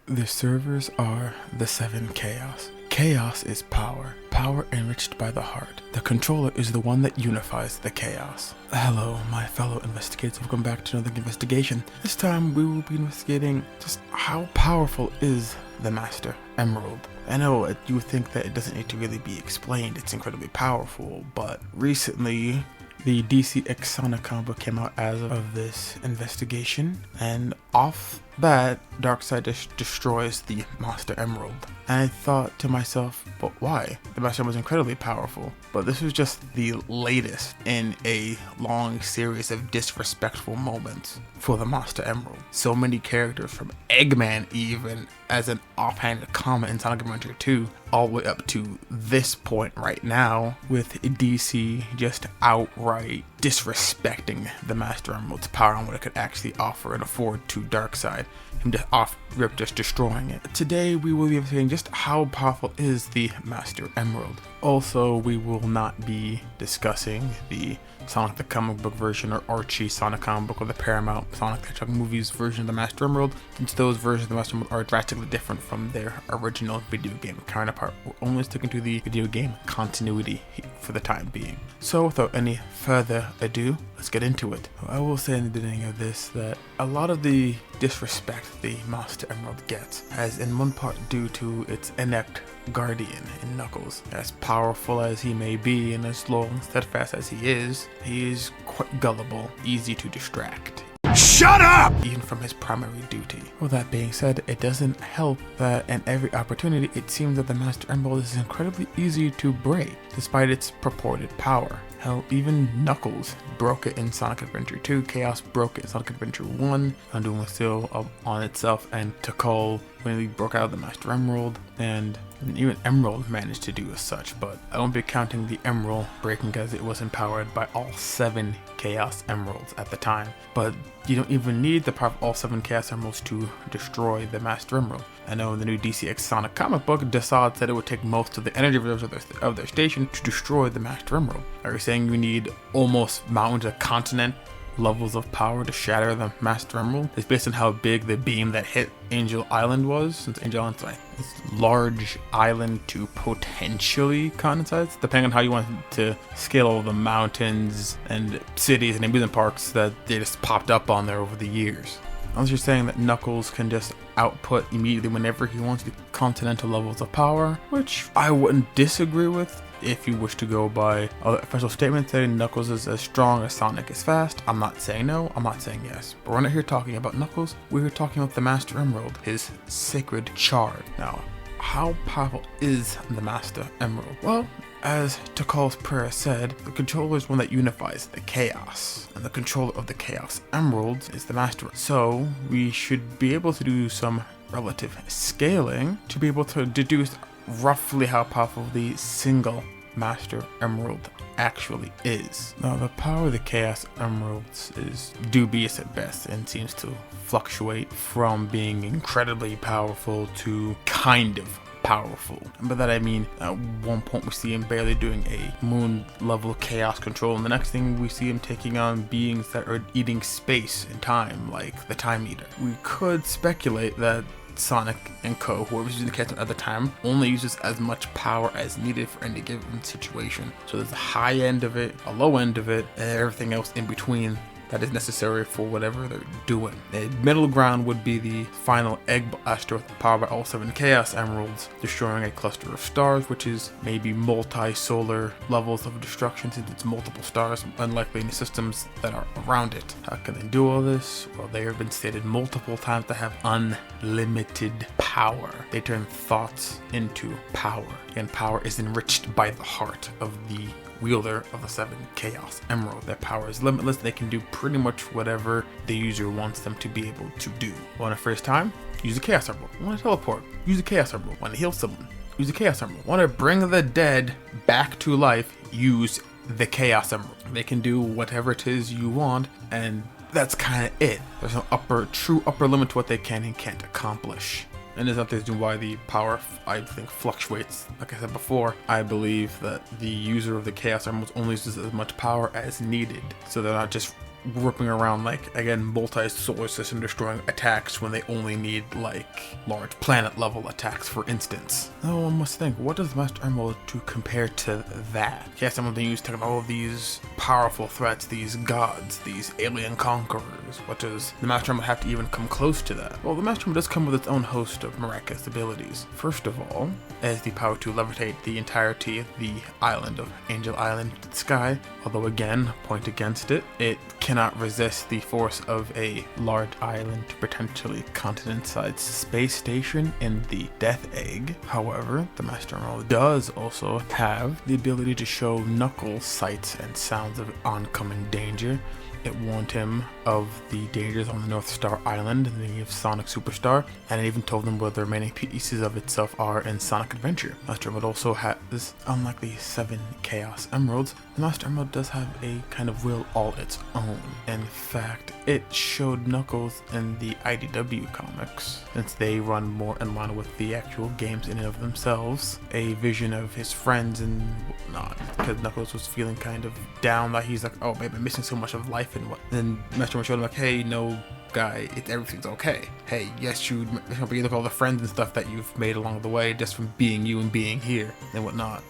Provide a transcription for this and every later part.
The servers are the 7 Chaos. Chaos is power. Power enriched by the heart. The controller is the one that unifies the chaos. Hello, my fellow investigators. Welcome back to another investigation. This time we will be investigating just how powerful is the Master Emerald. I know you think that it doesn't need to really be explained. It's incredibly powerful, but recently the DC X Sonic comic book came out as of this investigation, and off bat, Darkseid just destroys the Master Emerald. And I thought to myself, but why? The Master Emerald was incredibly powerful, but this was just the latest in a long series of disrespectful moments for the Master Emerald. So many characters, from Eggman even, as an offhanded comment in Sonic Adventure 2, all the way up to this point right now, with DC just outright disrespecting the Master Emerald's power and what it could actually offer and afford to Darkseid. Him just off rip, just destroying it. Today we will be saying just how powerful is the Master Emerald. Also, we will not be discussing the Sonic the comic book version or Archie Sonic comic book or the Paramount Sonic the Hedgehog movies version of the Master Emerald, since those versions of the Master Emerald are drastically different from their original video game counterpart. We're only sticking to the video game continuity for the time being. So without any further ado, let's get into it. I will say in the beginning of this that a lot of the disrespect the Master Emerald gets is in one part due to its inept guardian in Knuckles. As powerful as he may be and as loyal and steadfast as he is quite gullible, easy to distract. Shut up! Even from his primary duty. With that being said, it doesn't help that in every opportunity it seems that the Master Emerald is incredibly easy to break, despite its purported power. Hell, even Knuckles broke it in Sonic Adventure 2, Chaos broke it in Sonic Adventure 1, Undoom was still up on itself, and Tikal when he broke out of the Master Emerald, and even Emerald managed to do as such, but I won't be counting the Emerald breaking as it was empowered by all 7 Chaos Emeralds at the time. But you don't even need the power of all 7 Chaos Emeralds to destroy the Master Emerald. I know in the new DC X Sonic comic book, Desaad said it would take most of the energy reserves of their station to destroy the Master Emerald. Are you saying you need almost mountains, a continent levels of power to shatter the Master Emerald? It's based on how big the beam that hit Angel Island was, since Angel Island's like this large island to potentially continent size, depending on how you want to scale all the mountains and cities and amusement parks that they just popped up on there over the years. Unless you're saying that Knuckles can just output immediately whenever he wants the continental levels of power, which I wouldn't disagree with if you wish to go by official statements saying Knuckles is as strong as Sonic is fast. I'm not saying no, I'm not saying yes. But we're not here talking about Knuckles, we're talking about the Master Emerald, his sacred shard. Now, how powerful is the Master Emerald? Well, as Tikal's prayer said, the controller is one that unifies the chaos, and the controller of the Chaos Emerald is the Master. So we should be able to do some relative scaling to be able to deduce roughly how powerful the single Master Emerald actually is. Now, the power of the Chaos Emeralds is dubious at best and seems to fluctuate from being incredibly powerful to kind of powerful. And by that I mean, at one point we see him barely doing a moon level chaos control, and the next thing we see him taking on beings that are eating space and time, like the Time Eater. We could speculate that Sonic and Co., whoever's using the Chaos at the time, only uses as much power as needed for any given situation. So there's a high end of it, a low end of it, and everything else in between that is necessary for whatever they're doing. The middle ground would be the final Egg Blaster with the power by all 7 Chaos Emeralds, destroying a cluster of stars, which is maybe multi-solar levels of destruction since it's multiple stars, unlikely in the systems that are around it. How can they do all this? Well, they have been stated multiple times to have unlimited power. They turn thoughts into power, and power is enriched by the heart of the wielder of the 7 Chaos Emerald. Their power is limitless. They can do pretty much whatever the user wants them to be able to do. Want to freeze time? Use a Chaos Emerald. Want to teleport? Use a Chaos Emerald. Want to heal someone? Use a Chaos Emerald. Want to bring the dead back to life? Use the Chaos Emerald. They can do whatever it is you want, and that's kind of it. There's no true upper limit to what they can and can't accomplish. And there's another reason why the power, I think, fluctuates. Like I said before, I believe that the user of the Chaos Emeralds only uses as much power as needed. So they're not just whipping around like, again, multi-solar system destroying attacks when they only need like large planet level attacks, for instance. Now one must think, what does the Master Emerald to compare to that? Yes, I'm being used to all of these powerful threats, these gods, these alien conquerors. What does the Master Emerald have to even come close to that? Well, the Master Emerald does come with its own host of miraculous abilities. First of all, it has the power to levitate the entirety of the island of Angel Island to the sky, although again, point against it, it cannot resist the force of a large island to potentially continent-sized space station in the Death Egg. However, the Master Emerald does also have the ability to show Knuckles sights and sounds of oncoming danger. It warned him of the dangers on the North Star Island in the name of Sonic Superstar, and it even told him where the remaining pieces of itself are in Sonic Adventure. Master Emerald also has, unlike the 7 Chaos Emeralds, the Master Emerald does have a kind of will all its own. In fact, it showed Knuckles in the IDW comics, since they run more in line with the actual games in and of themselves, a vision of his friends and whatnot, because Knuckles was feeling kind of down, that he's like, oh, maybe I'm missing so much of life and what. Then Master Emerald showed him like, hey, no, guy, everything's okay. Hey, yes, you look at all the friends and stuff that you've made along the way just from being you and being here and whatnot.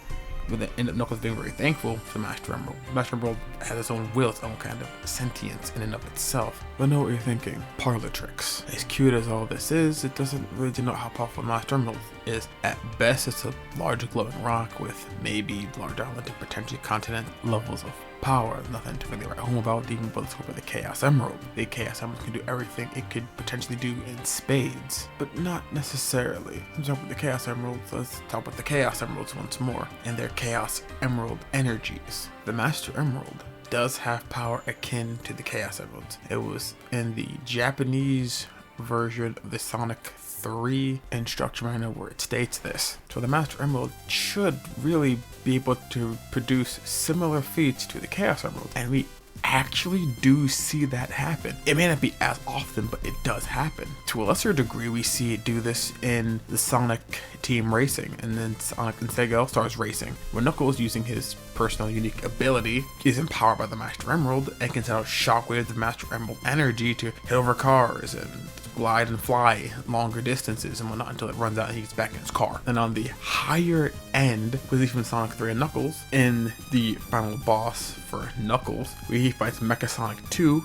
But then end up Knuckles being very thankful for Master Emerald. Master Emerald has its own will, its own kind of sentience in and of itself. But know what you're thinking. Parlor tricks. As cute as all this is, it doesn't really denote how powerful Master Emerald is. At best, it's a large glowing rock with maybe large island and potentially continent levels of power. Nothing to really write home about, even with the scope of the Chaos Emerald. The Chaos Emerald can do everything it could potentially do in spades, but not necessarily. Let's talk about the Chaos Emeralds. Let's talk about the Chaos Emeralds once more and their Chaos Emerald energies. The Master Emerald does have power akin to the Chaos Emeralds. It was in the Japanese version of the Sonic 3 instruction manual where it states this. So the Master Emerald should really be able to produce similar feats to the Chaos Emerald, and we actually do see that happen. It may not be as often, but it does happen. To a lesser degree, we see it do this in the Sonic Team Racing and then Sonic and Sega All-Stars Racing, where Knuckles, using his personal unique ability, is empowered by the Master Emerald and can send out shockwaves of Master Emerald energy to hit over cars and glide and fly longer distances and whatnot until it runs out and he gets back in his car. And on the higher end, at least from Sonic 3 and Knuckles, in the final boss for Knuckles, where he fights Mecha Sonic 2,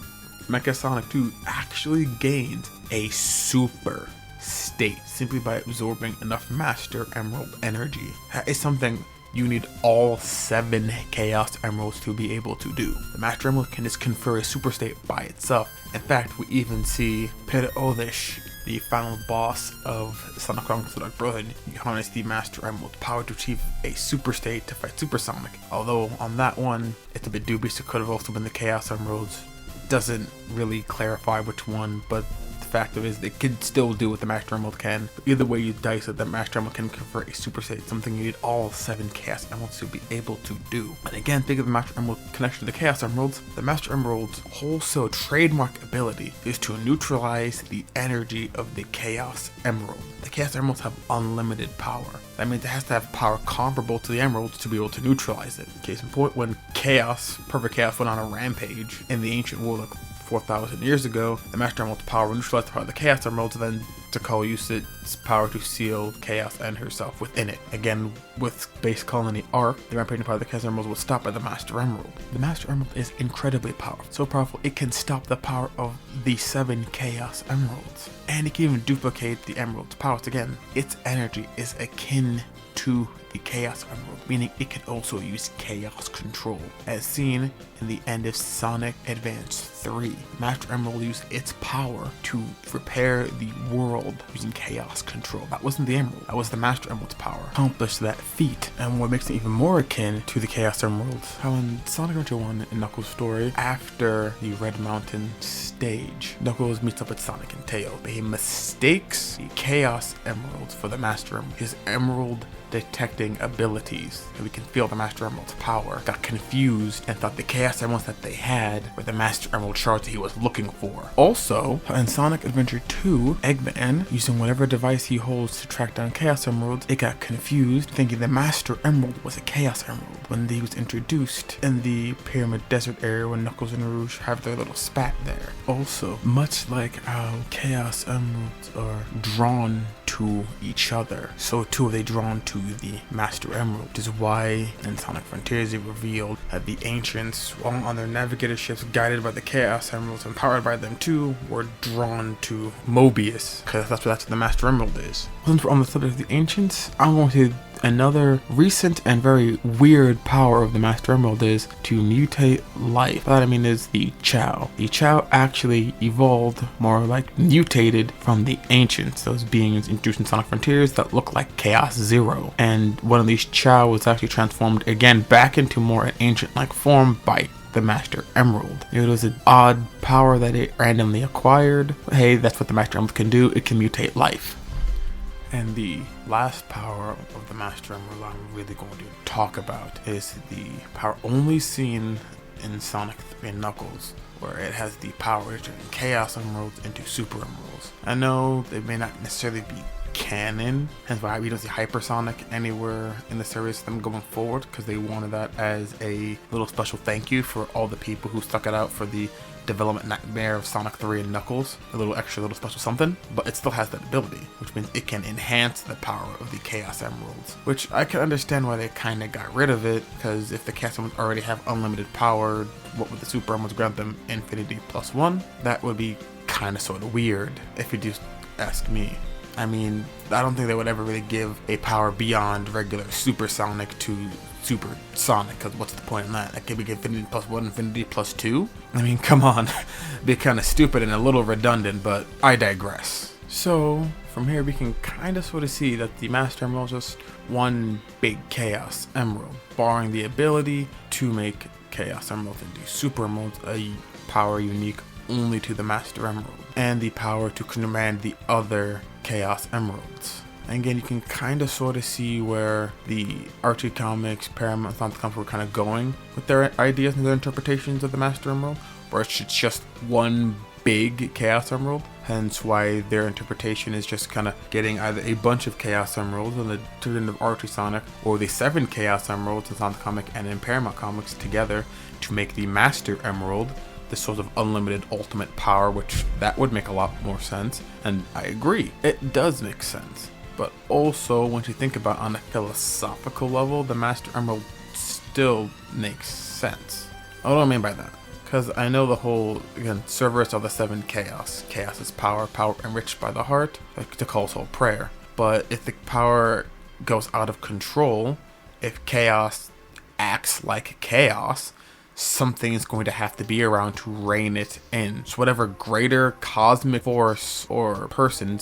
Mecha Sonic 2 actually gains a super state simply by absorbing enough Master Emerald energy. That is something you need all 7 Chaos Emeralds to be able to do. The Master Emerald can just confer a super state by itself. In fact, we even see Peter Oddish, the final boss of Sonic Chronicles: The Dark Brotherhood, harness the Master Emerald power to achieve a super state to fight Super Sonic. Although on that one, it's a bit dubious. It could have also been the Chaos Emeralds. Doesn't really clarify which one, but fact of it is it could still do what the Master Emerald can. But either way you dice it, the Master Emerald can convert a super state, something you need all 7 Chaos Emeralds to be able to do. And again, think of the Master Emerald connection to the Chaos Emeralds. The Master Emerald's wholesale trademark ability is to neutralize the energy of the Chaos Emerald. The Chaos Emeralds have unlimited power. That means it has to have power comparable to the Emeralds to be able to neutralize it. Case in point, when Perfect Chaos went on a rampage in the ancient world of 4,000 years ago, the Master Emerald's power neutralized the power of the Chaos Emeralds, and then Takao used its power to seal Chaos and herself within it. Again, with Space Colony Arc, the rampaging power of the Chaos Emeralds was stopped by the Master Emerald. The Master Emerald is incredibly powerful. So powerful, it can stop the power of the 7 Chaos Emeralds. And it can even duplicate the Emerald's powers. Again, its energy is akin to the Chaos Emerald, meaning it can also use Chaos Control. As seen in the end of Sonic Advance 3, Master Emerald used its power to repair the world using Chaos Control. That wasn't the Emerald, that was the Master Emerald's power. Accomplished that feat, and what makes it even more akin to the Chaos Emerald, how in Sonic Adventure 1 in Knuckles' story, after the Red Mountain stage, Knuckles meets up with Sonic and Tails, but he mistakes the Chaos Emeralds for the Master Emerald. His Emerald detecting abilities. And we can feel the Master Emerald's power, got confused, and thought the Chaos Emeralds that they had were the Master Emerald shards he was looking for. Also, in Sonic Adventure 2, Eggman, using whatever device he holds to track down Chaos Emeralds, it got confused, thinking the Master Emerald was a Chaos Emerald when he was introduced in the Pyramid Desert area when Knuckles and Rouge have their little spat there. Also, much like how Chaos Emeralds are drawn to each other, so too are they drawn to the Master Emerald, which is why in Sonic Frontiers it revealed that the ancients, while on their navigator ships guided by the Chaos Emeralds and powered by them too, were drawn to Mobius, because that's what the Master Emerald is. Since we're on the subject of the ancients, I'm going to another recent and very weird power of the Master Emerald is to mutate life. What I mean is the Chao. The Chao actually evolved, more like mutated, from the ancients, those beings introduced in Sonic Frontiers that look like Chaos Zero. And one of these Chao was actually transformed again back into more an ancient-like form by the Master Emerald. It was an odd power that it randomly acquired. Hey, that's what the Master Emerald can do. It can mutate life. And the last power of the Master Emerald I'm really going to talk about is the power only seen in Sonic and Knuckles, where it has the power to turn Chaos Emeralds into Super Emeralds. I know they may not necessarily be canon, hence why we don't see Hypersonic anywhere in the series them going forward, because they wanted that as a little special thank you for all the people who stuck it out for the development nightmare of Sonic 3 and Knuckles, a little special something, but it still has that ability, which means it can enhance the power of the Chaos Emeralds, which I can understand why they kind of got rid of it, because if the Chaos Emeralds already have unlimited power, what would the Super Emeralds grant them? Infinity plus 1? That would be kind of sort of weird, if you just ask me. I mean, I don't think they would ever really give a power beyond regular Supersonic to Super Sonic, because what's the point in that? That could be Infinity plus 1, Infinity plus 2? I mean, come on. Be kind of stupid and a little redundant, but I digress. So, from here we can kind of sort of see that the Master Emerald is just one big Chaos Emerald, barring the ability to make Chaos Emeralds into Super Emeralds, a power unique only to the Master Emerald, and the power to command the other Chaos Emeralds. And again, you can kind of sort of see where the Archie Comics, Paramount, Sonic Comics were kind of going with their ideas and their interpretations of the Master Emerald, where it's just one big Chaos Emerald, hence why their interpretation is just kind of getting either a bunch of Chaos Emeralds in the Children of Archie Sonic, or the 7 Chaos Emeralds in Sonic Comic and in Paramount Comics together to make the Master Emerald, this sort of unlimited ultimate power, which that would make a lot more sense. And I agree, it does make sense. But also, once you think about it on a philosophical level, the Master Emerald still makes sense. What do I mean by that? Because I know the whole, again, Cerberus of the 7 Chaos. Chaos is power, power enriched by the heart, like Tikal's whole prayer. But if the power goes out of control, if Chaos acts like Chaos, something is going to have to be around to rein it in. So whatever greater cosmic force or person,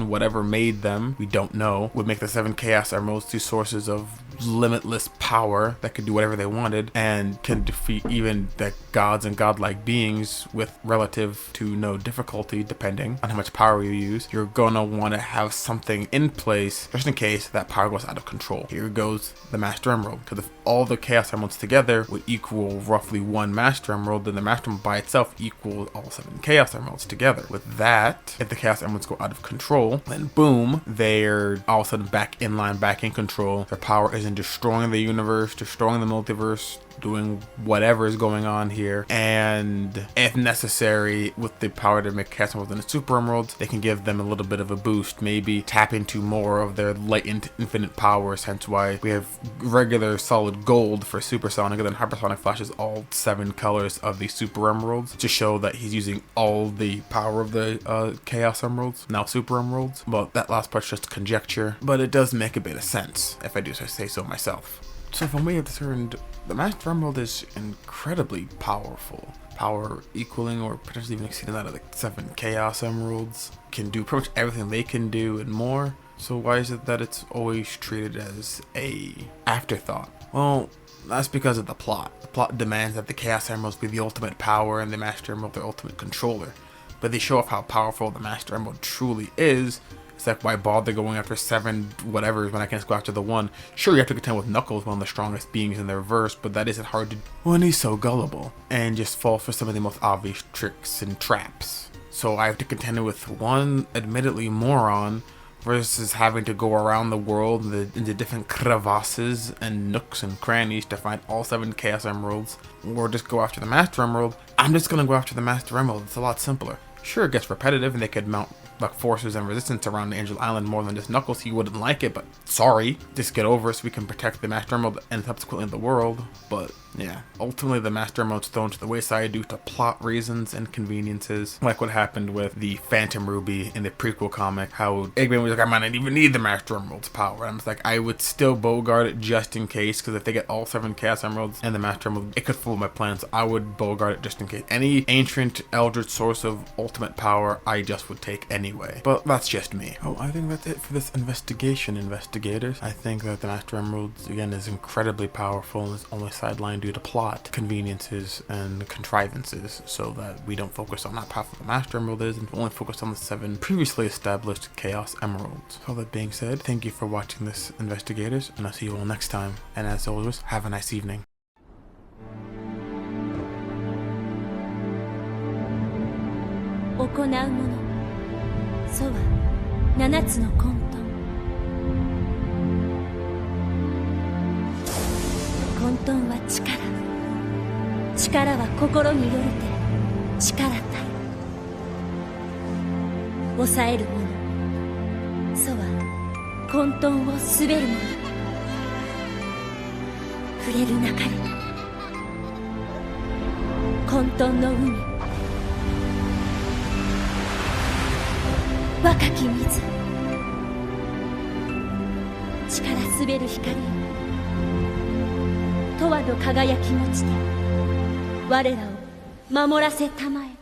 whatever made them, we don't know, would make the 7 Chaos Emeralds two sources of limitless power that could do whatever they wanted and can defeat even the gods and godlike beings with relative to no difficulty, depending on how much power you use. You're gonna want to have something in place just in case that power goes out of control. Here goes the Master Emerald, because if all the Chaos Emeralds together would equal roughly 1 Master Emerald, then the Master Emerald by itself equals all 7 Chaos Emeralds together. With that, if the Chaos Emeralds go out of control, then boom, they're all of a sudden back in line, back in control. Their power is in destroying the universe, destroying the multiverse, doing whatever is going on here, and if necessary, with the power to make Chaos Emeralds into Super Emeralds, they can give them a little bit of a boost, maybe tap into more of their latent infinite powers, hence why we have regular solid gold for Supersonic, and then Hypersonic flashes all 7 colors of the Super Emeralds to show that he's using all the power of the Chaos Emeralds, now Super Emeralds. Well, that last part's just conjecture, but it does make a bit of sense, if I do say so myself. So from what we have discerned, the Master Emerald is incredibly powerful. Power equaling or potentially even exceeding that of the 7 Chaos Emeralds. Can do pretty much everything they can do and more. So why is it that it's always treated as a afterthought? Well, that's because of the plot. The plot demands that the Chaos Emeralds be the ultimate power and the Master Emerald their ultimate controller. But they show off how powerful the Master Emerald truly is It's like, why bother going after 7 whatever when I can just go after the one? Sure, you have to contend with Knuckles, one of the strongest beings in their verse, but that isn't hard to do when he's so gullible and just fall for some of the most obvious tricks and traps. So I have to contend with one admittedly moron versus having to go around the world in the different crevasses and nooks and crannies to find all 7 Chaos Emeralds, or just go after the Master Emerald. I'm just gonna go after the Master Emerald. It's a lot simpler. Sure, it gets repetitive and they could mount like forces and resistance around Angel Island more than just Knuckles. He wouldn't like it, but sorry, just get over it so we can protect the Master Emerald and subsequently the world. But yeah, ultimately the Master Emerald's thrown to the wayside due to plot reasons and conveniences, like what happened with the Phantom Ruby in the prequel comic, how Eggman was like, I might not even need the Master Emerald's power. And I'm just like, I would still bogart it just in case, because if they get all 7 Chaos Emeralds and the Master Emerald, it could fool my plans. I would bogart it just in case. Any ancient eldritch source of ultimate power, I just would take anyway. But that's just me. Oh, I think that's it for this investigation, investigators. I think that the Master Emerald, again, is incredibly powerful and is only sidelined due to plot conveniences and contrivances, so that we don't focus on how powerful the Master Emerald is and only focus on the 7 previously established Chaos Emeralds. So that being said, thank you for watching this, investigators, and I'll see you all next time. And as always, have a nice evening. 行うもの、そは7つの混沌。混沌は力、力は心によるて力たる。抑えるもの、そは混沌を滑るもの。触れるなかれ、混沌の海。若き水、力滑る光よ、永遠の輝き持ちて我らを守らせたまえ。